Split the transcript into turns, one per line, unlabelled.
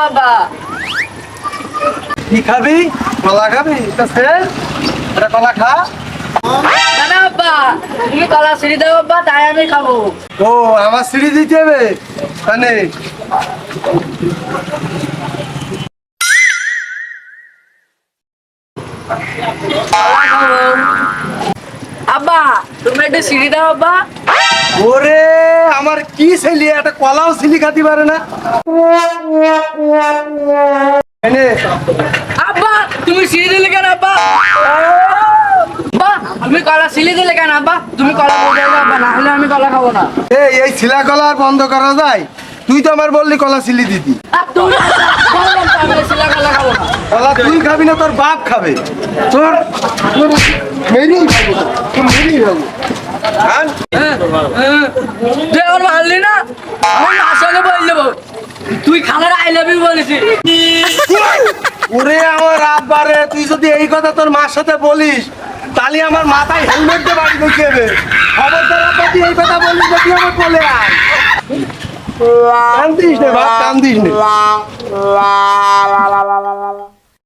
বাবা।
কি খাবি? কলা খাবি? এটা কলা খা।
না না বাবা, তুমি কলা ছিঁড়ে দাও বাবা, তাই আমি খাবো।
ও আমার সিঁড়ি দিতে হবে মানে
আব্বা তুমি একটু ছিঁড়ে দাও বাবা।
ওরে আমার কি ছেলে একটা কলাও ছিলি খাতে পারে না। এনে
আব্বা তুমি ছিঁড়ে দিলে কেন আব্বা? আব্বা তুমি কলা ছিঁড়ে দিলে কেন আব্বা? তুমি কলা বলতে আব্বা, না হলে আমি কলা খাবো না।
এই ছিলা কলা আর বন্ধ করা যায়? তুই তো আমার বললি কলা ছিলি দিতি।
আর তুমি বললাম তো আমি ছিলা কলা খাবো না।
কলা তুই খাবি না, তোর বাপ খাবে। তোর তোর মেরেই খাবো, তোর মেরেই খাবো। হ্যাঁ?
তুই আমার মারলি না, আমি মার সঙ্গে বল দেবো। তুই খালার আই লাভ ইউ বলেছিস।
ওরে আমার আব্বারে, তুই যদি এই কথা তোর মার সাথে বলিস তাহলে আমার মাথায় হেলমেট দিয়ে বাড়ি ঢুকিয়ে দেবে। খবরদার আব্বা, তুই এই কথা বলিস না, তুই আমার বলে আয়। কান্দিস নে বাপ, কান্দিস নে।